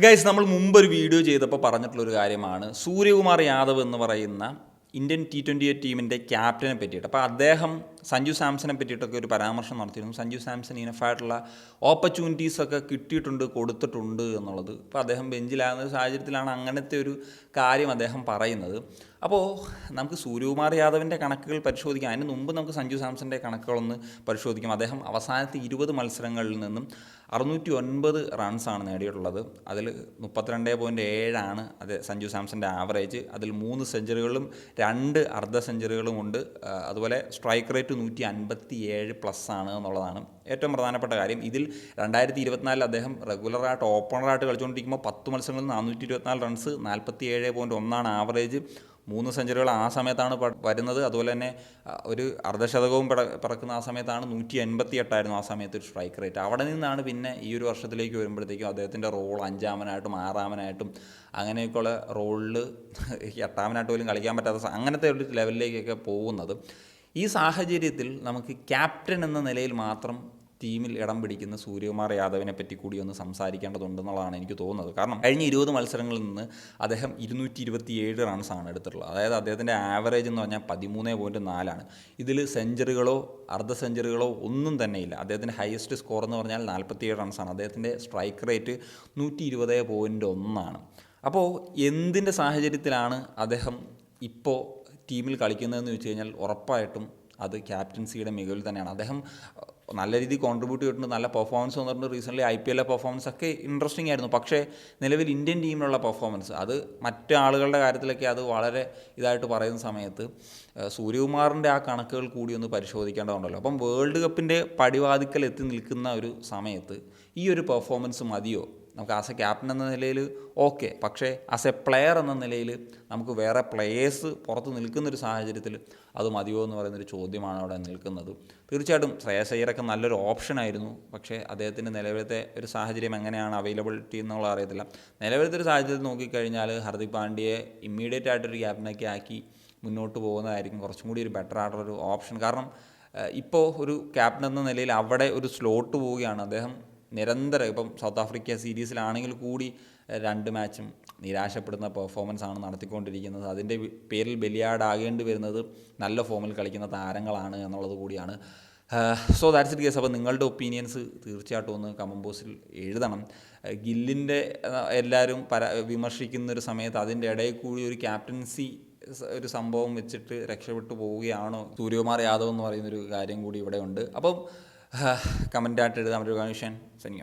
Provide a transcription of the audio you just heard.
Guys, നമ്മൾ മുമ്പൊരു video ചെയ്തപ്പോൾ പറഞ്ഞിട്ടുള്ളൊരു കാര്യമാണ് സൂര്യകുമാർ യാദവ് എന്ന് പറയുന്ന ഇന്ത്യൻ T20 ടീമിൻ്റെ ക്യാപ്റ്റനെ പറ്റിയിട്ട്. അപ്പോൾ അദ്ദേഹം സഞ്ജു സാംസനെ പറ്റിയിട്ടൊക്കെ ഒരു പരാമർശം നടത്തിയിരുന്നു. സഞ്ജു സാംസൺ ഇനഫായിട്ടുള്ള ഓപ്പർച്യൂണിറ്റീസൊക്കെ കിട്ടിയിട്ടുണ്ട്, കൊടുത്തിട്ടുണ്ട് എന്നുള്ളത്. ഇപ്പോൾ അദ്ദേഹം ബെഞ്ചിലാകുന്ന സാഹചര്യത്തിലാണ് അങ്ങനത്തെ ഒരു കാര്യം അദ്ദേഹം പറയുന്നത്. അപ്പോൾ നമുക്ക് സൂര്യകുമാർ യാദവിൻ്റെ കണക്കുകൾ പരിശോധിക്കാം. അതിന് മുമ്പ് നമുക്ക് സഞ്ജു സാംസൻ്റെ കണക്കുകളൊന്ന് പരിശോധിക്കാം. അദ്ദേഹം അവസാനത്തെ 20 മത്സരങ്ങളിൽ നിന്നും 609 റൺസാണ് നേടിയിട്ടുള്ളത്. അതിൽ 32.7 അത് സഞ്ജു സാംസൻ്റെ ആവറേജ്. അതിൽ 3 സെഞ്ചുറികളും 2 അർദ്ധ സെഞ്ചുറികളും ഉണ്ട്. അതുപോലെ സ്ട്രൈക്ക് റേറ്റ് 157+ ആണ് എന്നുള്ളതാണ് ഏറ്റവും പ്രധാനപ്പെട്ട കാര്യം. ഇതിൽ 2024 അദ്ദേഹം റെഗുലറായിട്ട് ഓപ്പണറായിട്ട് കളിച്ചുകൊണ്ടിരിക്കുമ്പോൾ 10 മത്സരങ്ങളിൽ 424 റൺസ്, 47.1 ആവറേജ്, 3 സെഞ്ചുറികൾ ആ സമയത്താണ് വരുന്നത്. അതുപോലെ തന്നെ ഒരു അർദ്ധശതകവും പിറക്കുന്ന ആ സമയത്താണ്. 188 ആ സമയത്ത് ഒരു സ്ട്രൈക്ക് റേറ്റ്. അവിടെ നിന്നാണ് പിന്നെ ഈ ഒരു വർഷത്തിലേക്ക് വരുമ്പോഴത്തേക്കും അദ്ദേഹത്തിൻ്റെ റോൾ 5-ആമനായിട്ടും 6-ആമനായിട്ടും അങ്ങനെയൊക്കെയുള്ള റോളിൽ 8-ആമനായിട്ട് പോലും കളിക്കാൻ പറ്റാത്ത അങ്ങനത്തെ ഒരു ലെവലിലേക്കൊക്കെ പോകുന്നത്. ഈ സാഹചര്യത്തിൽ നമുക്ക് ക്യാപ്റ്റൻ എന്ന നിലയിൽ മാത്രം ടീമിൽ ഇടം പിടിക്കുന്ന സൂര്യകുമാർ യാദവിനെ പറ്റി കൂടി ഒന്ന് സംസാരിക്കേണ്ടതുണ്ടെന്നുള്ളതാണ് എനിക്ക് തോന്നുന്നത്. കാരണം കഴിഞ്ഞ 20 മത്സരങ്ങളിൽ നിന്ന് അദ്ദേഹം 227 റൺസാണ് എടുത്തിട്ടുള്ളത്. അതായത് അദ്ദേഹത്തിൻ്റെ ആവറേജ് എന്ന് പറഞ്ഞാൽ 13.4 ഇതിൽ സെഞ്ചുറികളോ അർദ്ധ സെഞ്ചുറികളോ ഒന്നും തന്നെയില്ല. അദ്ദേഹത്തിൻ്റെ ഹയസ്റ്റ് സ്കോർ എന്ന് പറഞ്ഞാൽ 47 റൺസാണ്. അദ്ദേഹത്തിൻ്റെ സ്ട്രൈക്ക് റേറ്റ് 120.1 അപ്പോൾ എന്തിൻ്റെ സാഹചര്യത്തിലാണ് അദ്ദേഹം ഇപ്പോൾ ടീമിൽ കളിക്കുന്നതെന്ന് വെച്ച് കഴിഞ്ഞാൽ ഉറപ്പായിട്ടും അത് ക്യാപ്റ്റൻസിയുടെ മികവിൽ തന്നെയാണ്. അദ്ദേഹം നല്ല രീതിയിൽ കോൺട്രിബ്യൂട്ട് ചെയ്തിട്ടുണ്ട്, നല്ല പെർഫോമൻസ് വന്നിട്ടുണ്ട്. റീസെൻ്റ്ലി IPL പെർഫോമൻസ് ഒക്കെ ഇൻട്രസ്റ്റിംഗ് ആയിരുന്നു. പക്ഷേ നിലവിൽ ഇന്ത്യൻ ടീമിലുള്ള പെർഫോമൻസ് അത് മറ്റ് ആളുകളുടെ കാര്യത്തിലൊക്കെ അത് വളരെ ഇതായിട്ട് പറയുന്ന സമയത്ത് സൂര്യകുമാറിൻ്റെ ആ കണക്കുകൾ കൂടി ഒന്ന് പരിശോധിക്കേണ്ടതുണ്ടല്ലോ. അപ്പം വേൾഡ് കപ്പിൻ്റെ പടിവാതിക്കൽ എത്തി നിൽക്കുന്ന ഒരു സമയത്ത് ഈ ഒരു പെർഫോമൻസ് മതിയോ? നമുക്ക് ആസ് എ ക്യാപ്റ്റൻ എന്ന നിലയിൽ ഓക്കെ, പക്ഷേ ആസ് എ പ്ലെയർ എന്ന നിലയിൽ നമുക്ക് വേറെ പ്ലെയേഴ്സ് പുറത്ത് നിൽക്കുന്നൊരു സാഹചര്യത്തിൽ അത് മതിയോ എന്ന് പറയുന്നൊരു ചോദ്യമാണ് അവിടെ നിൽക്കുന്നത്. തീർച്ചയായിട്ടും ശ്രേയസ് അയ്യരൊക്കെ നല്ലൊരു ഓപ്ഷനായിരുന്നു. പക്ഷേ അദ്ദേഹത്തിൻ്റെ നിലവിലത്തെ ഒരു സാഹചര്യം എങ്ങനെയാണ് അവൈലബിലിറ്റി എന്നുള്ളത് അറിയത്തില്ല. നിലവിലത്തെ ഒരു സാഹചര്യത്തിൽ നോക്കിക്കഴിഞ്ഞാൽ ഹർദിക് പാണ്ഡ്യയെ ഇമ്മീഡിയറ്റ് ആയിട്ടൊരു ക്യാപ്റ്റനൊക്കെ ആക്കി മുന്നോട്ട് പോകുന്നതായിരിക്കും കുറച്ചും കൂടി ഒരു ബെറ്റർ ആയിട്ടുള്ളൊരു ഓപ്ഷൻ. കാരണം ഇപ്പോൾ ഒരു ക്യാപ്റ്റൻ എന്ന നിലയിൽ അവിടെ ഒരു സ്ലോട്ട് പോവുകയാണ്. അദ്ദേഹം നിരന്തരം ഇപ്പം സൗത്ത് ആഫ്രിക്ക സീരീസിലാണെങ്കിൽ കൂടി 2 മാച്ചും നിരാശപ്പെടുന്ന പെർഫോമൻസാണ് നടത്തിക്കൊണ്ടിരിക്കുന്നത്. അതിൻ്റെ പേരിൽ ബലിയാടാകേണ്ടി വരുന്നത് നല്ല ഫോമിൽ കളിക്കുന്ന താരങ്ങളാണ് എന്നുള്ളത് കൂടിയാണ്. So that's it case. അപ്പോൾ നിങ്ങളുടെ ഒപ്പീനിയൻസ് തീർച്ചയായിട്ടും ഒന്ന് കമൻറ്റ് ബോക്സിൽ എഴുതണം. ഗില്ലിൻ്റെ എല്ലാവരും വിമർശിക്കുന്നൊരു സമയത്ത് അതിൻ്റെ ഇടയിൽ കൂടി ഒരു ക്യാപ്റ്റൻസി ഒരു സംഭവം വെച്ചിട്ട് രക്ഷപ്പെട്ടു പോവുകയാണോ സൂര്യകുമാർ യാദവ് എന്ന് പറയുന്നൊരു കാര്യം കൂടി ഇവിടെ ഉണ്ട്. അപ്പം കമൻറ്റായിട്ട് എഴുതാൻ ഒരു കൺഫ്യൂഷൻ സനി ഓഫ്.